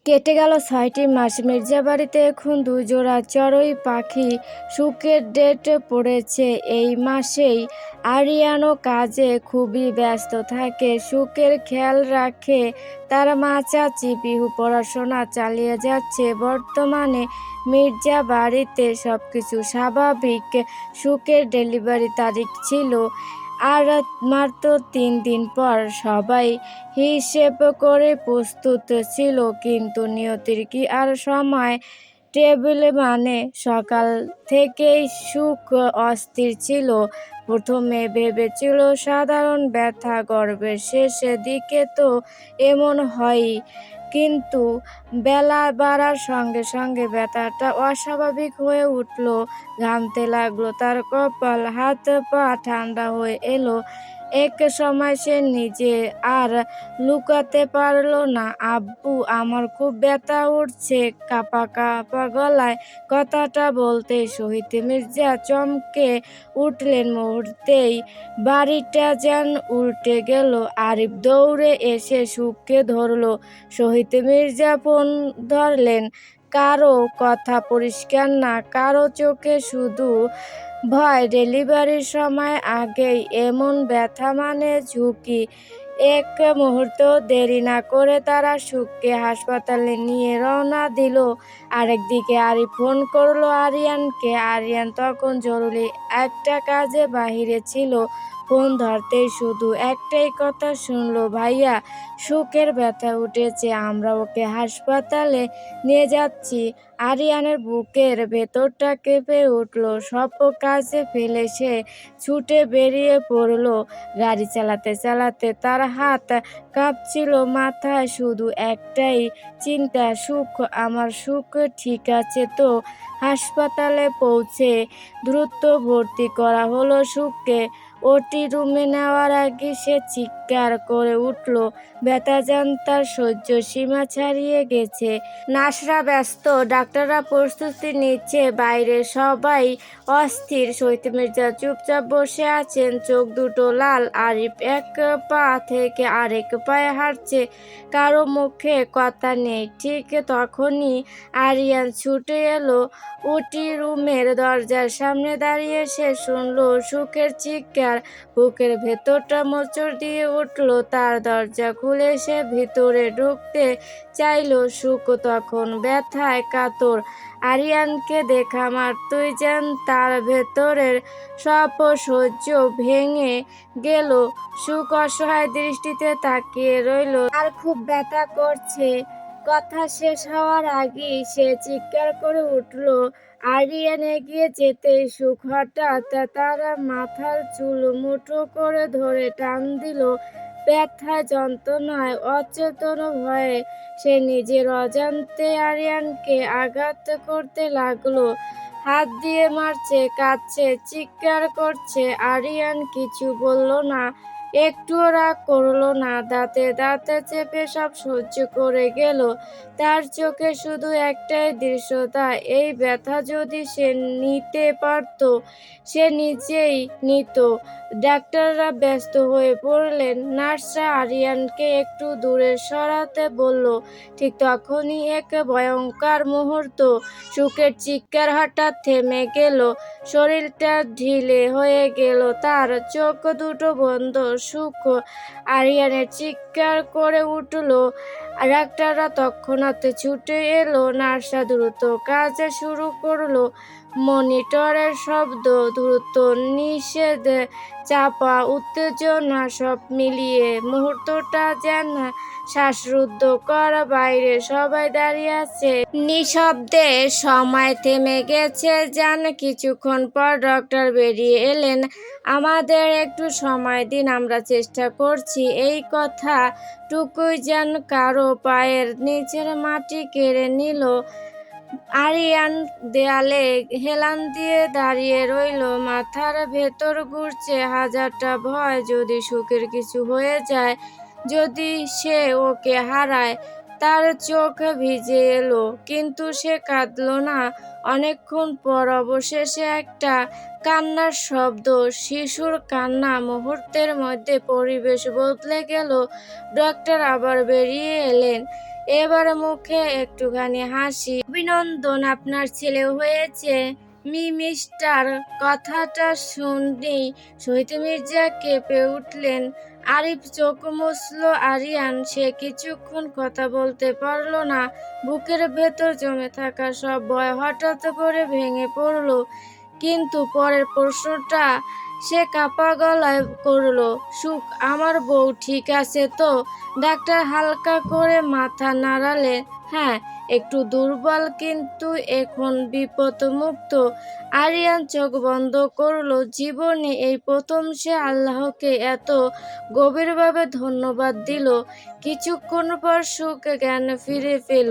কেটে গেল ৬টি মাস। মির্জাবাড়িতে এখন ২ জোড়া চড়ুই পাখি সুখের ডেট পড়েছে এই মাসেই। আরিয়ানও কাজে খুবই ব্যস্ত থাকে, সুখের খেয়াল রাখে তার মা চাচি। পিহু পড়াশোনা চালিয়ে যাচ্ছে। বর্তমানে মির্জাবাড়িতে সবকিছু স্বাভাবিক। সুখের ডেলিভারি তারিখ ছিল আর মাত্র ৩ দিন পর। সবাই হিসেব করে প্রস্তুত ছিল, কিন্তু নিয়তির কি আর সময় টেবিলে মানে সকাল থেকেই সুখ অস্থির ছিল। প্রথমে ভেবেছিল সাধারণ ব্যথা, গর্ভের শেষের দিকে তো এমন হয়ই, কিন্তু বেলা বাড়ার সঙ্গে সঙ্গে ব্যথাটা অস্বাভাবিক হয়ে উঠল। ঘামতে লাগলো তার কপাল, হাত পা ঠান্ডা হয়ে এলো। এক সময় সে নিজে আর লুকাতে পারল না। আব্বু, আমার খুব ব্যথা উঠছে। কাঁপা কাঁপা গলায় কথাটা বলতেই শহীদ মির্জা চমকে উঠলেন। মুহূর্তেই বাড়িটা যেন উল্টে গেল। আরিফ দৌড়ে এসে সুখকে ধরল। শহীদ মির্জা ফোন ধরলেন। কারো কথা পরিষ্কার না, কারো চোখে শুধু ভয়। ডেলিভারির সময় আগেই এমন ব্যথা মানে ঝুঁকি। এক মুহূর্ত দেরি না করে তারা সুখকে হাসপাতালে নিয়ে রওনা দিল। আরেকদিকে আরিফ ফোন করলো আরিয়ানকে। আরিয়ান তখন জরুরি একটা কাজে বাহিরে ছিল। ফোন ধরতেই শুধু একটাই কথা শুনল, ভাইয়া, সুখের ব্যথা উঠেছে, আমরা ওকে হাসপাতালে নিয়ে যাচ্ছি। আরিয়ানের বুকের ভেতরটা কেঁপে উঠল। সব কাজে ফেলে সে ছুটে বেরিয়ে পড়ল। গাড়ি চালাতে চালাতে তার হাত কাঁপছিল, মাথায় শুধু একটাই চিন্তা, সুখ, আমার সুখ ঠিক আছে তো? হাসপাতালে পৌঁছে দ্রুত ভর্তি করা হলো সুখকে। ওটি রুমে নেওয়ার আগে সে চিৎকার করে উঠল। ব্যথা যেন তার সহ্য সীমা ছাড়িয়ে গেছে। নার্সরা ব্যস্ত, ডাক্তাররা প্রস্তুতি নিচ্ছে, বাইরে সবাই অস্থির। শহীদ মির্জা চুপচাপ বসে আছেন, চোখ দুটো লাল। আরিফ এক পা থেকে আরেক পায়ে হাঁটছে, কারো মুখে কথা নেই। ঠিক তখনই আরিয়ান ছুটে এলো। ওটি রুমের দরজার সামনে দাঁড়িয়ে সে শুনল সুখের চিৎকার। বুকের ভেতরটা মোচড় দিয়ে উঠল তার। দরজা খুলে সে ভিতরে ঢুকতে চাইল। সুখ তখন ব্যথায় কাতর। আরিয়ানকে দেখা মাত্রই যেন তার ভেতরের সব সহ্য ভেঙে গেল। সুখ অসহায় দৃষ্টিতে তাকিয়ে রইল। আর খুব ব্যথা করছে। কথা শেষ হওয়ার আগেই সে চিৎকার করে উঠল। আরিয়ান এগিয়ে যেতেই সুখ হঠাৎ তার মাথার চুল মুঠো করে ধরে টান দিল। ব্যথায়, যন্ত্রণায়, অচেতন ভয়ে সে নিজের অজান্তে আরিয়ানকে আঘাত করতে লাগলো। হাত দিয়ে মারছে, কাঁদছে, চিৎকার করছে। আরিয়ান কিছু বলল না, একটুও রাগ করলো না। দাঁতে দাঁতে চেপে সব সহ্য করে গেল। তার চোখে শুধু একটাই দৃশ্যতা, এই ব্যথা যদি সে নিতে পারত, সে নিজেই নিত। ডাক্তাররা ব্যস্ত হয়ে পড়লেন। নার্সরা আরিয়ানকে একটু দূরে সরাতে বলল। ঠিক তখনই এক ভয়ঙ্কর মুহূর্ত। সুখের চিৎকার হঠাৎ থেমে গেল। শরীরটা ঢিলে হয়ে গেল, তার চোখ দুটো বন্ধ। সুখ আরিয়ানের চিৎকার করে উঠল। ডাক্তাররা তৎক্ষণাৎ ছুটে এলো। নার্সরা দ্রুত কাজ শুরু করলো। মনিটরের শব্দ, দ্রুত নিষেধ, চাপা উত্তেজনা, সব মিলিয়ে মুহূর্তটা যেন শ্বাসরুদ্ধকর। বাইরে সবাই দাঁড়িয়ে আছে নিঃশব্দে। সময় থেমে গেছে যেন। কিছুক্ষণ পর ডক্টর বেরিয়ে এলেন। আমাদের একটু সময় দিন, আমরা চেষ্টা করছি। এই কথাটুকুই যেন কারো পায়ের নিচের মাটি কেড়ে নিল। আরিয়ান দেয়ালে হেলান দিয়ে দাঁড়িয়ে রইল। মাথার ভেতর ঘুরছে হাজারটা ভয়। যদি সুখের কিছু হয়ে যায়, যদি সে ওকে হারায়। তার চোখ ভিজে এলো, কিন্তু সে কাঁদল না। অনেকক্ষণ পর অবশেষে একটা কান্নার শব্দ, শিশুর কান্না। মুহূর্তের মধ্যে পরিবেশ বদলে গেল। ডক্টর আবার বেরিয়ে এলেন। এবার মুখে একটুখানি হাসি। অভিনন্দন, আপনার ছেলে হয়েছে মিস্টার। কথাটা শুনেই শহীদ মির্জা কেঁপে উঠলেন। আরিফ চোখ মুছল। আরিয়ান সে কিছুক্ষণ কথা বলতে পারল না। বুকের ভেতর জমে থাকা সব ভয় হঠাৎ করে ভেঙে পড়ল। কিন্তু পরের প্রশ্নটা সে কাঁপা গলায় করল, সুখ, আমার বউ ঠিক আছে তো? ডাক্তার হালকা করে মাথা নাড়ালেন। হ্যাঁ, একটু দুর্বল কিন্তু এখন বিপদমুক্ত। আরিয়ান চোখ বন্ধ করল। জীবনে এই প্রথম সে আল্লাহকে এত গভীরভাবে ধন্যবাদ দিল। কিছুক্ষণ পর সুখ জ্ঞান ফিরে পেল।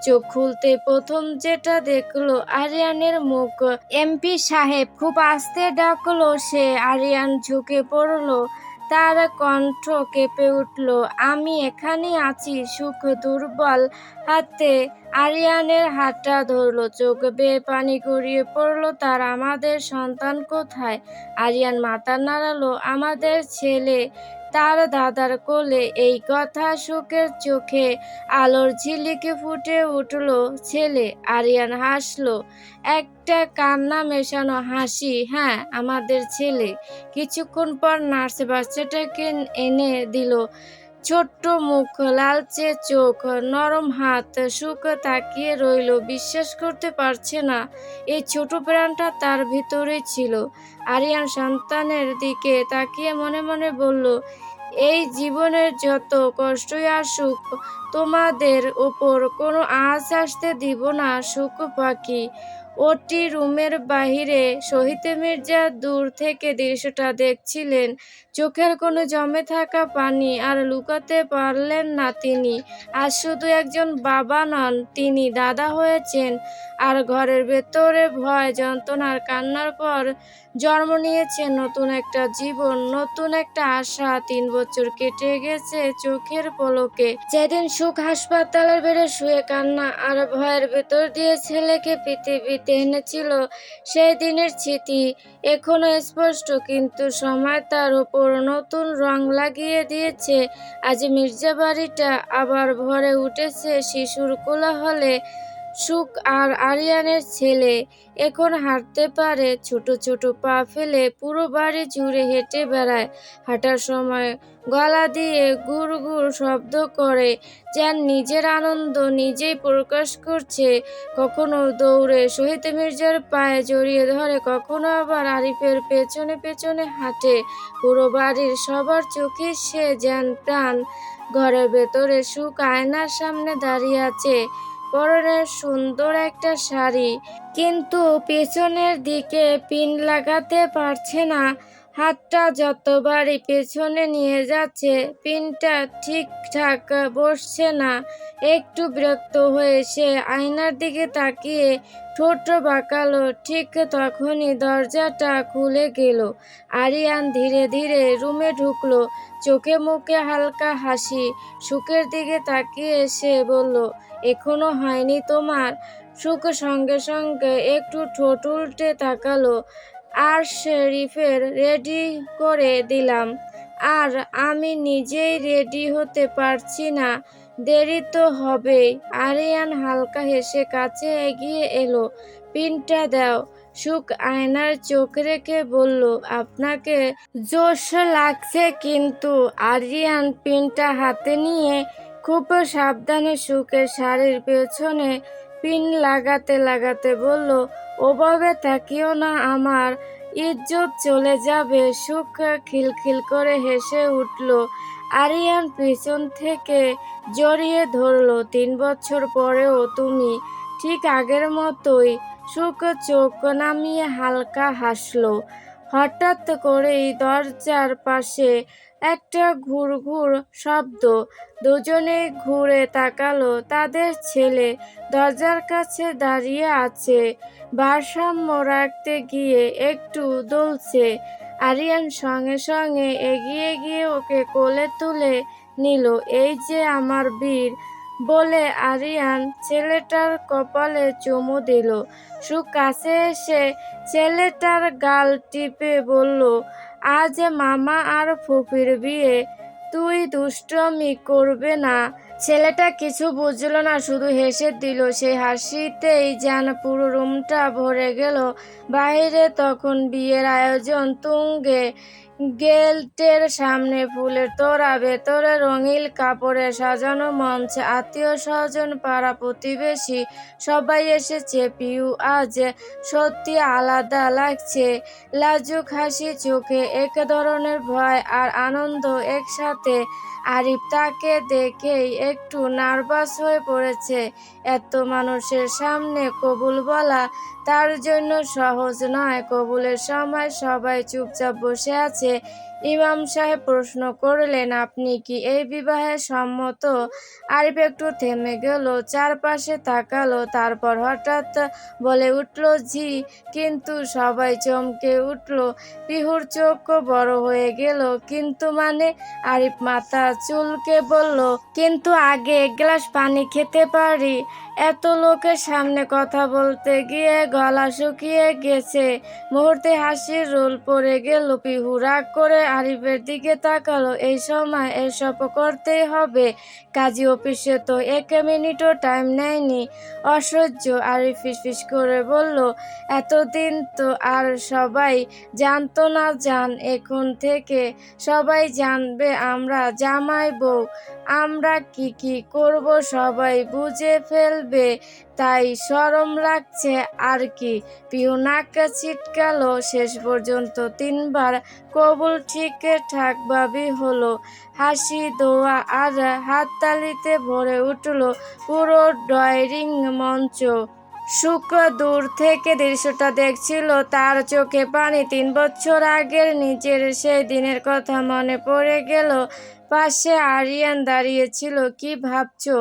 চোখ খুলতে প্রথম যেটা দেখলো আরিয়ানের মুখ। এমপি সাহেব, খুব আস্তে ডাকলো সে। আরিয়ান ঝুঁকে পড়ল। তার কণ্ঠ কেঁপে উঠল। আমি এখানেই আছি। সুখ দুর্বল হাতে আরিয়ানের হাতটা ধরল। চোখ বেয়ে পানি গড়িয়ে পড়ল তার। আমাদের সন্তান কোথায়? আরিয়ান মাথা নাড়ালো। আমাদের ছেলে তার দাদার কোলে। এই কথা সুখের চোখে আলোর ঝিলিকে ফুটে উঠল। ছেলে? আরিয়ান হাসলো, একটা কান্না মেশানো হাসি। হ্যাঁ, আমাদের ছেলে। কিছুক্ষণ পর নার্স বাচ্চাটাকে এনে দিল। ছোট্ট মুখ, লালচে চোখ, নরম হাত। সুখ তাকিয়ে রইল, বিশ্বাস করতে পারছে না এই ছোট প্রাণটা তার ভিতরেই ছিল। আরিয়ান সন্তানের দিকে তাকিয়ে মনে মনে বলল, এই জীবনের যত কষ্টই আসুক তোমাদের ওপর কোনো আঁচ আসতে দিব না। সুখ পাখি। ওটি রুমের বাহিরে শহীদ মির্জা দূর থেকে দৃশ্যটা দেখছিলেন। চোখের কোণে জমে থাকা পানি আর লুকাতে পারলেন না তিনি। আজ শুধু একজন বাবা নন, তিনি দাদা হয়েছেন। আর ঘরের ভেতরে ভয়, যন্ত্রণার কান্নার পর জন্ম নিয়েছে নতুন একটা জীবন, নতুন একটা আশা। 3 বছর কেটে গেছে চোখের পলকে। যেদিন সুখ হাসপাতালের বেডে শুয়ে কান্না আর ভয়ের ভেতর দিয়ে ছেলেকে পৃথিবীতে এনেছিল, সেই দিনের স্মৃতি এখনো স্পষ্ট। কিন্তু সময় তার উপর নতুন রং লাগিয়ে দিয়েছে। আজ মির্জা বাড়িটা আবার ভরে উঠেছে শিশুর কোলাহলে। সুখ আর আরিয়ানের ছেলে এখন হাঁটতে পারে, ছোট ছোট পা ফেলে পুরো বাড়ি জুড়ে হেঁটে বেড়ায়। হাঁটার সময় গলা দিয়ে গুড় গুড় শব্দ করে, যেন নিজের আনন্দ নিজেই প্রকাশ করছে। কখনো দৌড়ে শহীদ মির্জার পায়ে জড়িয়ে ধরে, কখনো আবার আরিফের পেছনে পেছনে হাঁটে। পুরো বাড়ির সবার চোখে সে যেন প্রাণ। ঘরের ভেতরে সুখ আয়নার সামনে দাঁড়িয়ে আছে, পরনে সুন্দর একটা শাড়ি, কিন্তু পেছনের দিকে পিন লাগাতে পারছে না। হাতটা যতবারই পেছনে নিয়ে যাচ্ছে, পিনটা ঠিকঠাক বসছে না। একটু বিরক্ত হয়ে সে আয়নার দিকে তাকিয়ে ঠোঁট বাঁকালো। ঠিক তখনই দরজাটা খুলে গেল। আরিয়ান ধীরে ধীরে রুমে ঢুকলো, চোখে মুখে হালকা হাসি। সুখের দিকে তাকিয়ে সে বলল, এখনো হয়নি তোমার? সুখ সঙ্গে সঙ্গে একটু ঠোঁট উল্টে তাকালো। আর শরীফের রেডি করে দিলাম, আর আমি নিজেই রেডি হতে পারছি না, দেরি তো হবেই। আরিয়ান হালকা হেসে কাছে এগিয়ে এলো। পিনটা দাও। সুখ আয়নার চোখ রেখে বলল, আপনাকে জোশ লাগছে কিন্তু। আরিয়ান পিনটা হাতে নিয়ে খুব সাবধানে সুখের শাড়ির পেছনে পিন লাগাতে লাগাতে বলল, ওভাবে তাকিও না, আমার ইজ্জত চলে যাবে। সুখ খিলখিল করে হেসে উঠল। আরিয়ান পিছন থেকে জড়িয়ে ধরল। 3 বছর পরেও তুমি ঠিক আগের মতোই। সুখ চোখ নামিয়ে হালকা হাসল। হঠাৎ করেই দরজার পাশে একটা ঘুরঘুর শব্দ। দুজনে ঘুরে তাকালো। তাদের ছেলে দরজার কাছে দাঁড়িয়ে আছে, ভারসাম্য রাখতে গিয়ে একটু দুলছে। আরিয়ান সঙ্গে সঙ্গে এগিয়ে গিয়ে ওকে কোলে তুলে নিল। এই যে আমার বীর, বলে আরিয়ান ছেলেটার কপালে চুমু দিল। সুখ কাছে এসে ছেলেটার গাল টিপে বলল, আজ মামা আর ফুপির বিয়ে, তুই দুষ্টুমি করবে না। ছেলেটা কিছু বুঝলো না, শুধু হেসে দিল। সেই হাসিতেই যেন পুরো রুমটা ভরে গেল। বাইরে তখন বিয়ের আয়োজন তুঙ্গে, গেটের সামনে ফুলের তোড়া, ভেতরে রঙিন কাপড়ে সাজানো মঞ্চ, আত্মীয় স্বজন, পাড়া প্রতিবেশী সবাই এসেছে। পিউ আজ সত্যি আলাদা লাগছে, লাজুক হাসি চোখে, এক ধরনের ভয় আর আনন্দ একসাথে। আরিফ তাকে দেখেই একটু নার্ভাস হয়ে পড়েছে। এত মানুষের সামনে কবুল বলা তার জন্য সহজ নয়। কবুলের সময় সবাই চুপচাপ বসে আছে। ইমাম সাহেব প্রশ্ন করলেন, আপনি কি এই বিবাহে সম্মত? আরিফ একটু থেমে গেল, চারপাশে তাকালো, তারপর হঠাৎ বলে উঠল, জি। কিন্তু সবাই চমকে উঠল। পিহুর চোখ বড় হয়ে গেল। কিন্তু মানে? আরিফ মাথা চুলকে বলল, কিন্তু আগে এক গ্লাস পানি খেতে পারি? এত লোকের সামনে কথা বলতে গিয়ে গলা শুকিয়ে গেছে। মুহূর্তে হাসির রোল পড়ে গেল। পিহু রাগ করে আরিফের দিকে তাকালো। এই সময় এসব করতেই হবে? কাজী অফিসে তো 1 মিনিটও টাইম নেয়নি। অসহ্য। আরিফ ফিসফিস করে বলল, এতদিন তো আর সবাই জানতো না জান, এখন থেকে সবাই জানবে আমরা জামাই বউ। আমরা কি কি করব সবাই বুঝে ফেলবে, তাই শরম লাগছে আর কি। পিহু নাক ছিটকালো। শেষ পর্যন্ত 3বার কবুল ঠিকঠাক ভাবে হলো। হাসি, দোয়া আর হাততালিতে ভরে উঠল পুরো ড্রয়িং মঞ্চ। সুখ দূর থেকে দৃশ্যটা দেখছিল, তার চোখে পানি। 3 বছর আগের নিজের সেই দিনের কথা মনে পড়ে গেল। পাশে আরিয়ান দাঁড়িয়েছিল। কি ভাবছো?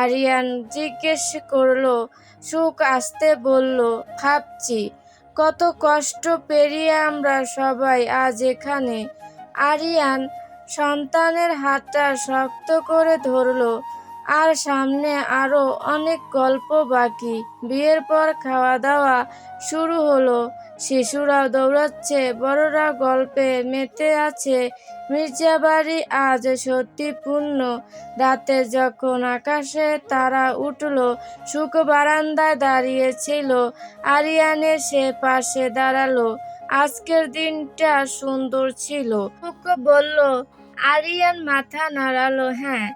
আরিয়ান জিজ্ঞেস করলো। সুখ আস্তে বলল, ভাবছি কত কষ্ট পেরিয়ে আমরা সবাই আজ এখানে। আরিয়ান সন্তানের হাতটা শক্ত করে ধরলো। আর সামনে আরো অনেক গল্প বাকি। বিয়ের পর খাওয়া দাওয়া শুরু হলো। শিশুরাও দৌড়াচ্ছে, বড়রা গল্পে মেতে আছে। মির্জাবাড়ি আজ সত্যি পূর্ণ। রাতে যখন আকাশে তারা উঠল, সুখ বারান্দায় দাঁড়িয়েছিল। আরিয়ানের সে পাশে দাঁড়ালো। আজকের দিনটা সুন্দর ছিল, সুখ বলল। আরিয়ান মাথা নাড়ালো, হ্যাঁ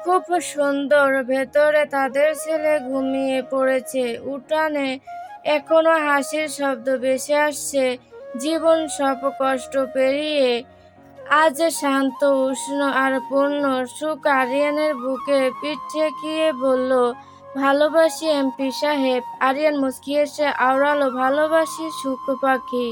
খুব সুন্দর। ভেতরে তাদের ছেলে ঘুমিয়ে পড়েছে। উঠানে এখনো হাসির শব্দ ভেসে আসছে। জীবন সব কষ্ট পেরিয়ে আজ শান্ত, উষ্ণ আর পূর্ণ। সুখ আরিয়ানের বুকে পিঠ ঠেকিয়ে বলল, ভালোবাসি এমপি সাহেব। আরিয়ান মুচকি এসে আওড়ালো, ভালোবাসি সুখ পাখি।